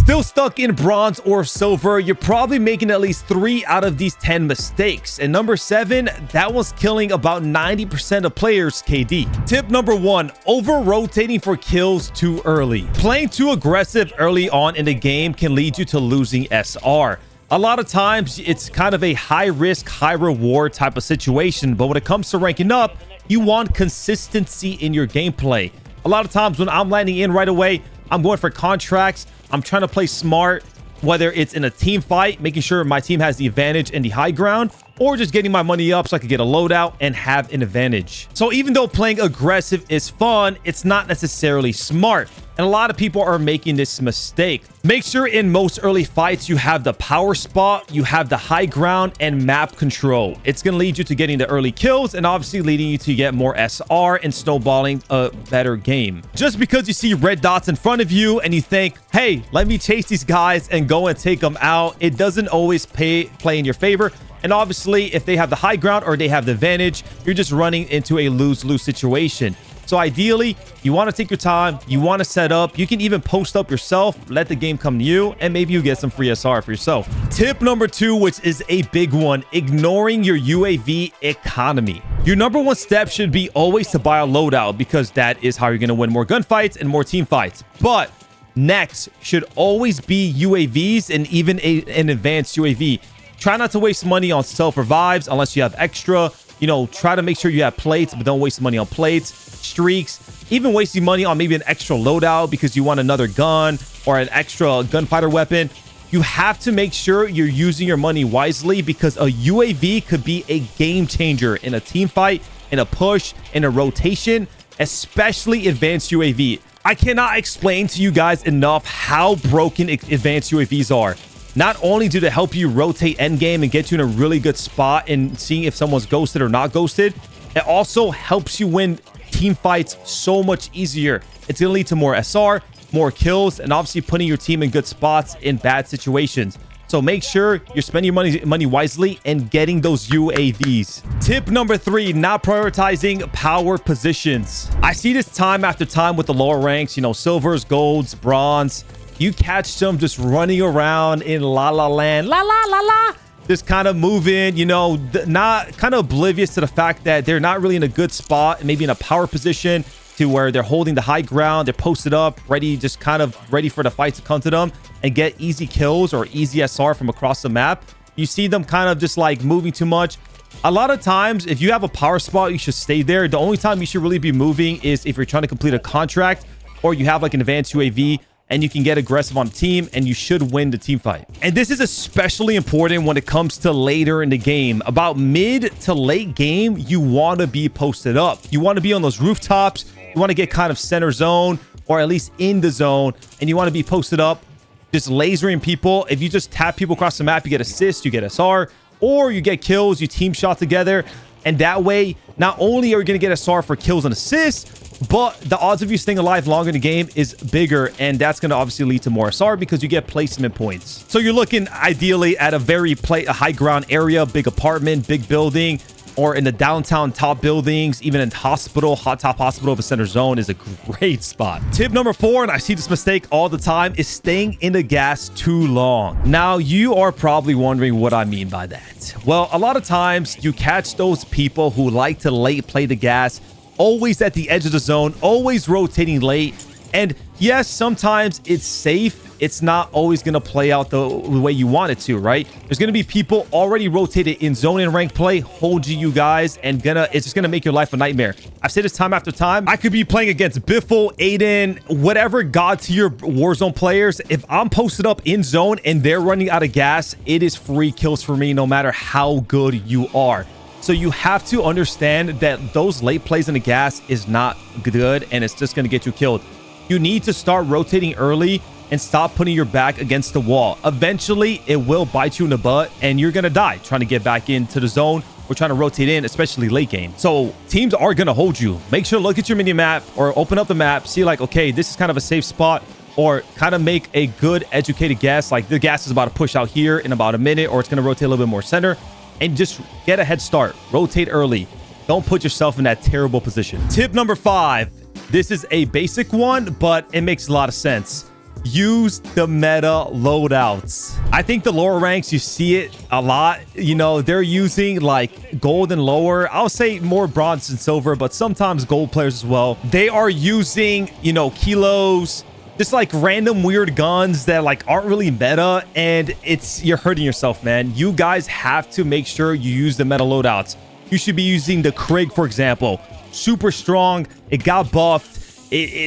Still stuck in bronze or silver, you're probably making at least 3 out of these 10 mistakes. And number 7, that was killing about 90% of players' KD. Tip number 1, over-rotating for kills too early. Playing too aggressive early on in the game can lead you to losing SR. A lot of times, it's kind of a high-risk, high-reward type of situation. But when it comes to ranking up, you want consistency in your gameplay. A lot of times when I'm landing in right away, I'm going for contracts. I'm trying to play smart, whether it's in a team fight, making sure my team has the advantage and the high ground, or just getting my money up so I can get a loadout and have an advantage. So even though playing aggressive is fun, it's not necessarily smart. And a lot of people are making this mistake. Make sure in most early fights, you have the power spot, you have the high ground and map control. It's going to lead you to getting the early kills and obviously leading you to get more SR and snowballing a better game. Just because you see red dots in front of you and you think, hey, let me chase these guys and go and take them out, it doesn't always play in your favor. And obviously, if they have the high ground or they have the advantage, you're just running into a lose-lose situation. So ideally, you want to take your time. You want to set up. You can even post up yourself, let the game come to you, and maybe you get some free SR for yourself. Tip number 2, which is a big one, ignoring your UAV economy. Your number 1 step should be always to buy a loadout because that is how you're going to win more gunfights and more team fights. But next should always be UAVs and even an advanced UAV. Try not to waste money on self-revives unless you have extra. You know, try to make sure you have plates, but don't waste money on plates, streaks, even wasting money on maybe an extra loadout because you want another gun or an extra gunfighter weapon. You have to make sure you're using your money wisely because a UAV could be a game changer in a team fight, in a push, in a rotation, especially advanced UAV. I cannot explain to you guys enough how broken advanced UAVs are. Not only do they help you rotate endgame and get you in a really good spot and seeing if someone's ghosted or not ghosted, it also helps you win team fights so much easier. It's going to lead to more SR, more kills, and obviously putting your team in good spots in bad situations. So make sure you're spending your money wisely and getting those UAVs. Tip number 3, not prioritizing power positions. I see this time after time with the lower ranks, you know, silvers, golds, bronze. You catch them just running around in La La Land, la la la la, just kind of moving, you know, not kind of oblivious to the fact that they're not really in a good spot, maybe in a power position to where they're holding the high ground, they're posted up, ready, just kind of ready for the fight to come to them and get easy kills or easy SR from across the map. You see them kind of just like moving too much. A lot of times, if you have a power spot, you should stay there. The only time you should really be moving is if you're trying to complete a contract or you have like an advanced UAV and you can get aggressive on the team and you should win the team fight. And this is especially important when it comes to later in the game. About mid to late game, you want to be posted up. You want to be on those rooftops. You want to get kind of center zone or at least in the zone, and you want to be posted up, just lasering people. If you just tap people across the map, you get assists, you get SR, or you get kills, you team shot together. And that way, not only are you going to get SR for kills and assists, but the odds of you staying alive longer in the game is bigger, and that's going to obviously lead to more SR because you get placement points. So you're looking ideally at a a high ground area, big apartment, big building, or in the downtown top buildings, even in hospital, top hospital of a center zone is a great spot. Tip number 4, and I see this mistake all the time, is staying in the gas too long. Now, you are probably wondering what I mean by that. Well, a lot of times you catch those people who like to late play the gas, always at the edge of the zone, always rotating late. And yes, sometimes it's safe. It's not always going to play out the way you want it to, right? There's going to be people already rotated in zone and ranked play, holding you guys, and it's just going to make your life a nightmare. I've said this time after time. I could be playing against Biffle, Aiden, whatever god tier Warzone players. If I'm posted up in zone and they're running out of gas, it is free kills for me no matter how good you are. So you have to understand that those late plays in the gas is not good, and it's just going to get you killed. You need to start rotating early and stop putting your back against the wall. Eventually, it will bite you in the butt, and you're going to die trying to get back into the zone or trying to rotate in, especially late game. So teams are going to hold you. Make sure to look at your mini map or open up the map, see like, okay, this is kind of a safe spot, or kind of make a good educated guess. Like the gas is about to push out here in about a minute, or it's going to rotate a little bit more center, and just get a head start. Rotate early. Don't put yourself in that terrible position. Tip number 5. This is a basic one, but it makes a lot of sense. use the meta loadouts. I think the lower ranks, you see it a lot. You know, they're using like gold and lower. I'll say more bronze and silver, but sometimes gold players as well. They are using, you know, kilos, just like random weird guns that like aren't really meta, and you're hurting yourself, man. You guys have to make sure you use the meta loadouts. You should be using the Krieg, for example. Super strong. It got buffed.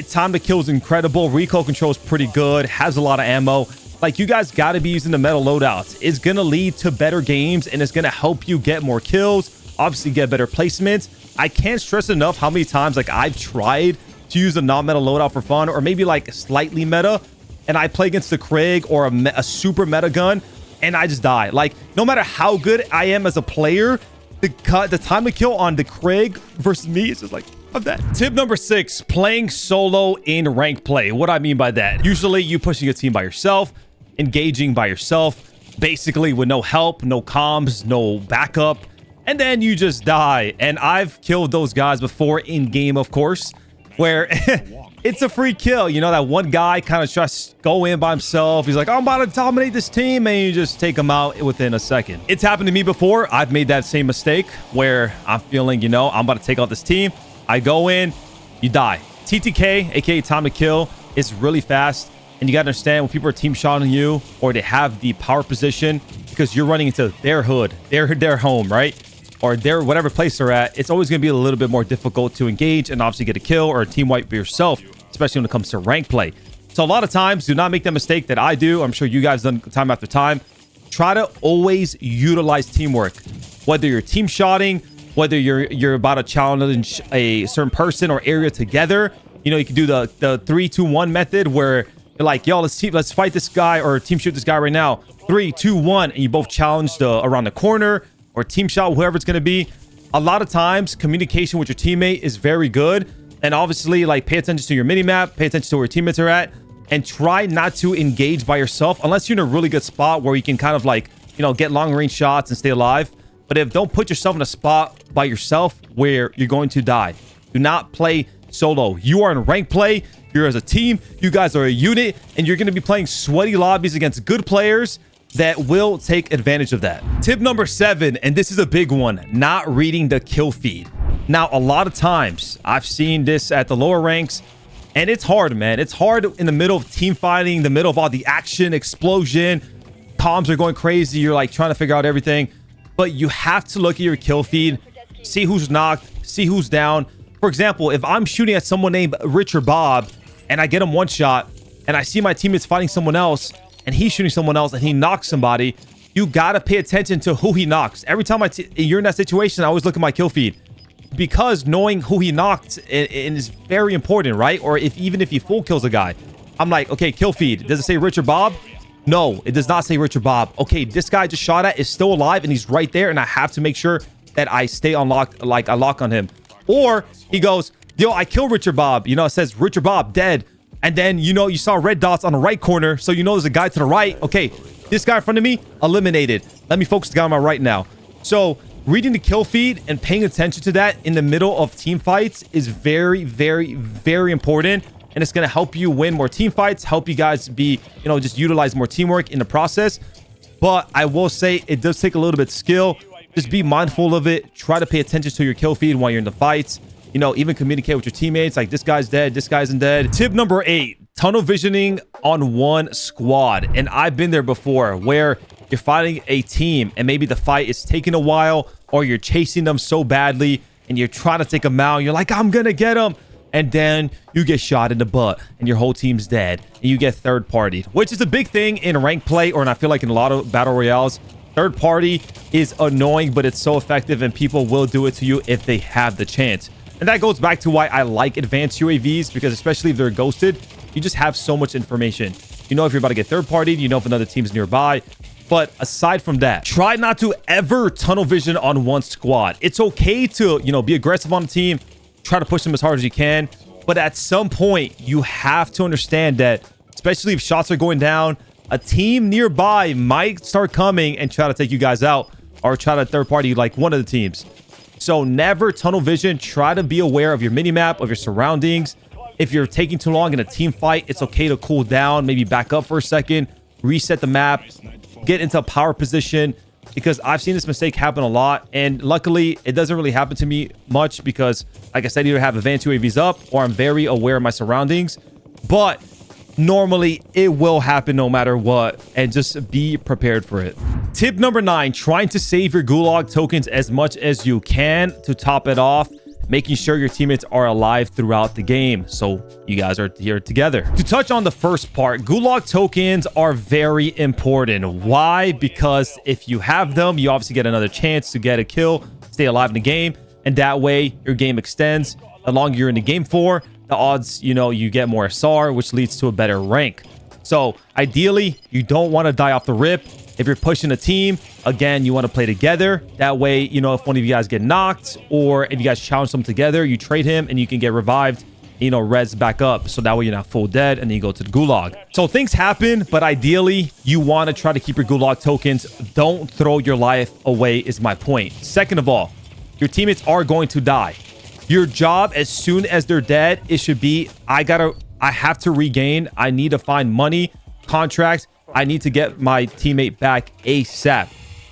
Time to kill is incredible. Recoil control is pretty good. Has a lot of ammo. Like, you guys got to be using the meta loadouts. It's going to lead to better games, and it's going to help you get more kills. Obviously, get better placements. I can't stress enough how many times like I've tried to use a non-meta loadout for fun, or maybe like slightly meta, and I play against the Krieg or a super meta gun, and I just die. Like, no matter how good I am as a player, the time to kill on the Krieg versus me is just like, of that. Tip number 6, playing solo in ranked play. What I mean by that, usually you pushing a team by yourself, engaging by yourself, basically with no help, no comms, no backup, and then you just die. And I've killed those guys before in game, of course, where it's a free kill. You know, that one guy kind of tries to go in by himself. He's like, I'm about to dominate this team, and you just take him out within a second. It's happened to me before. I've made that same mistake where I'm feeling, you know, I'm about to take out this team. I go in, you die. TTK, aka time to kill, is really fast. And you got to understand, when people are team shotting you, or they have the power position, because you're running into their hood, their home, right? Or their whatever place they're at, it's always going to be a little bit more difficult to engage and obviously get a kill or a team wipe for yourself, especially when it comes to rank play. So a lot of times, do not make the mistake that I do. I'm sure you guys done time after time. Try to always utilize teamwork, whether you're team shotting, whether you're about to challenge a certain person or area together. You know, you can do the 3-2-1 method where you're like, yo, let's fight this guy or team shoot this guy right now. 3, 2, 1, and you both challenge around the corner, or team shot, whoever it's going to be. A lot of times, communication with your teammate is very good. And obviously, like, pay attention to your minimap, pay attention to where your teammates are at, and try not to engage by yourself unless you're in a really good spot where you can kind of like, you know, get long range shots and stay alive. But don't put yourself in a spot by yourself where you're going to die. Do not play solo. You are in rank play. You're as a team. You guys are a unit, and you're going to be playing sweaty lobbies against good players that will take advantage of that. Tip number 7, and this is a big one, not reading the kill feed. Now, a lot of times I've seen this at the lower ranks, and it's hard, man. It's hard in the middle of team fighting, the middle of all the action, explosion, comms are going crazy. You're like trying to figure out everything, but you have to look at your kill feed, see who's knocked, see who's down. For example, if I'm shooting at someone named Rich or Bob and I get him one shot and I see my teammates fighting someone else and he's shooting someone else and he knocks somebody, you gotta pay attention to who he knocks. Every time you're in that situation, I always look at my kill feed, because knowing who he knocked is very important, right? Or even if he full kills a guy, I'm like, okay, kill feed, does it say Rich or Bob? No, it does not say Rich or Bob. Okay, this guy I just shot at is still alive and he's right there, and I have to make sure that I stay on lock, like I lock on him. Or he goes, yo, I killed Rich or Bob. You know, it says Rich or Bob dead. And then, you know, you saw red dots on the right corner, so you know there's a guy to the right. Okay, this guy in front of me, eliminated. Let me focus the guy on my right now. So reading the kill feed and paying attention to that in the middle of team fights is very, very, very important. And it's going to help you win more team fights, help you guys be, you know, just utilize more teamwork in the process. But I will say it does take a little bit of skill. Just be mindful of it. Try to pay attention to your kill feed while you're in the fights. You know, even communicate with your teammates, like, this guy's dead, this guy isn't dead. Tip number 8, tunnel visioning on one squad. And I've been there before, where you're fighting a team and maybe the fight is taking a while, or you're chasing them so badly and you're trying to take them out. You're like, I'm gonna get them. And then you get shot in the butt and your whole team's dead and you get third partied, which is a big thing in ranked play, or I feel like in a lot of battle royales. Third party is annoying, but it's so effective, and people will do it to you if they have the chance. And that goes back to why I like advanced UAVs, because especially if they're ghosted, you just have so much information. You know if you're about to get third partied, you know if another team's nearby. But aside from that, try not to ever tunnel vision on one squad. It's okay to, you know, be aggressive on the team, try to push them as hard as you can. But at some point, you have to understand that, especially if shots are going down, a team nearby might start coming and try to take you guys out, or try to third party like one of the teams. So never tunnel vision. Try to be aware of your minimap, of your surroundings. If you're taking too long in a team fight, it's okay to cool down, maybe back up for a second, reset the map, get into a power position, because I've seen this mistake happen a lot. And luckily, it doesn't really happen to me much because, like I said, either have advanced UAVs up or I'm very aware of my surroundings. But normally, it will happen no matter what, and just be prepared for it. Tip number 9, trying to save your Gulag tokens as much as you can to top it off, making sure your teammates are alive throughout the game so you guys are here together. To touch on the first part, Gulag tokens are very important. Why? Because if you have them, you obviously get another chance to get a kill, stay alive in the game, and that way your game extends. The longer you're in the game for, the odds, you know, you get more SR, which leads to a better rank. So ideally, you don't want to die off the rip. If you're pushing a team, again, you want to play together. That way, you know, if one of you guys get knocked or if you guys challenge them together, you trade him and you can get revived, you know, res back up. So that way you're not full dead and then you go to the Gulag. So things happen, but ideally, you want to try to keep your Gulag tokens. Don't throw your life away is my point. Second of all, your teammates are going to die. Your job, as soon as they're dead, it should be, I have to regain. I need to find money, contracts. I need to get my teammate back ASAP.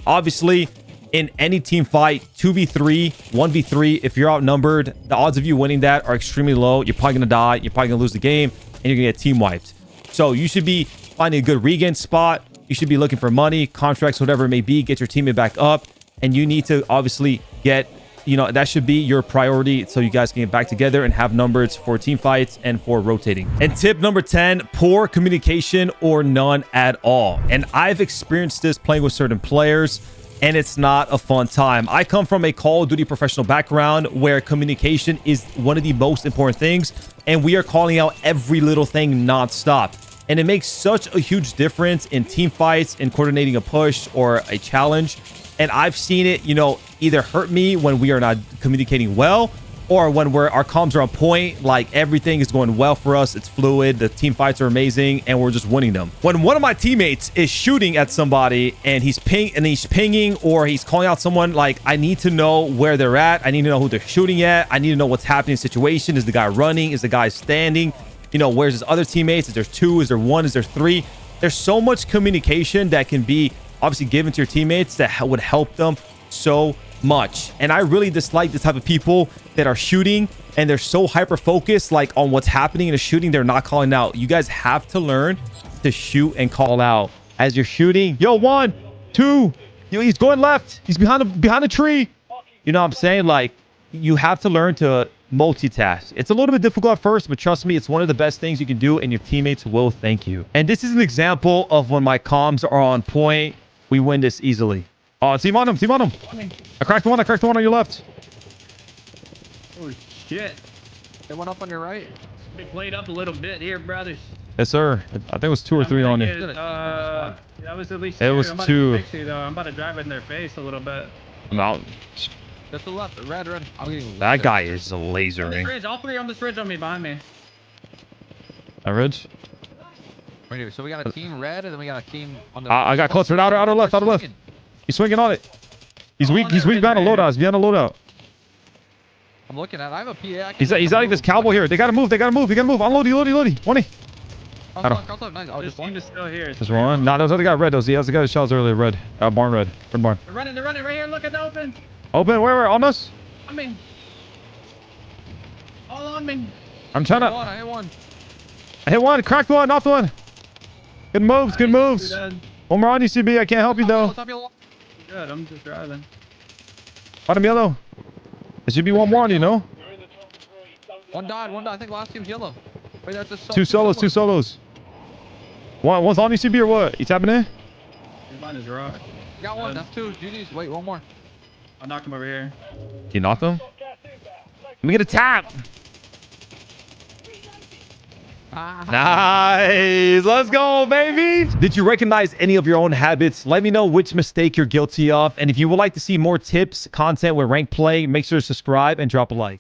Obviously, in any team fight, 2v3, 1v3, if you're outnumbered, the odds of you winning that are extremely low. You're probably going to die. You're probably going to lose the game, and you're going to get team wiped. So you should be finding a good regain spot. You should be looking for money, contracts, whatever it may be. Get your teammate back up, and you need to obviously get... You know, that should be your priority so you guys can get back together and have numbers for team fights and for rotating. And tip number 10, poor communication or none at all. And I've experienced this playing with certain players, and it's not a fun time. I come from a Call of Duty professional background where communication is one of the most important things, and we are calling out every little thing nonstop. And it makes such a huge difference in team fights, in coordinating a push or a challenge. And I've seen it, you know, either hurt me when we are not communicating well, or when our comms are on point, like everything is going well for us. It's fluid. The team fights are amazing, and we're just winning them. When one of my teammates is shooting at somebody and he's pinging or he's calling out someone, like, I need to know where they're at. I need to know who they're shooting at. I need to know what's happening in the situation. Is the guy running? Is the guy standing? You know, where's his other teammates? Is there 2? Is there 1? Is there 3? There's so much communication that can be obviously given to your teammates that would help them so much. And I really dislike the type of people that are shooting and they're so hyper focused like on what's happening in a shooting, they're not calling out. You guys have to learn to shoot and call out as you're shooting. Yo, 1, 2, yo, he's going left, he's behind a tree. You know what I'm saying? Like, you have to learn to multitask. It's a little bit difficult at first, but trust me, it's one of the best things you can do, and your teammates will thank you. And this is an example of when my comms are on point. We win this easily. Oh, team on him, team on him. I cracked one on your left. Oh shit. They went up on your right. They played up a little bit here, brothers. Yes, sir. I think it was 2 or 3 on you. That was at least 2. It was 2. I'm about to drive in their face a little bit. I'm out. That's the left. Red. I'm getting that guy is lasering. All 3 on this ridge on me, behind me. That ridge? Right here. So we got a team red, and then we got a team on the... I got closer. Outer left. He's swinging on it. He's weak. He's weak behind a loadout. He's behind a loadout. I'm looking at it. I have a PA. He's like this cowboy here. They gotta move. Unload. One. Oh, This team is still here. There's one. Nah, there's other guy red. He has the guy that shot earlier. Red. Barn red. Red barn. They're running right here. Look at the open. Open. Where? On us? I mean, all on me. I'm trying to... I hit one. I hit one. Cracked one. Knocked one. Good moves. Good moves. One more on you, CB. I can't help you, though. Good. I'm just driving. Bottom yellow. There should be one more on you, no? One died. I think last team's yellow. Wait, that's just 2 solos. One's on you, CB, or what? You tapping in? Mine is rock. Got one. That's 2. GG's. Wait, one more. I knocked him over here. You knocked him? Let me get a tap. Nice. Let's go, baby. Did you recognize any of your own habits? Let me know which mistake you're guilty of. And if you would like to see more tips, content with ranked play, make sure to subscribe and drop a like.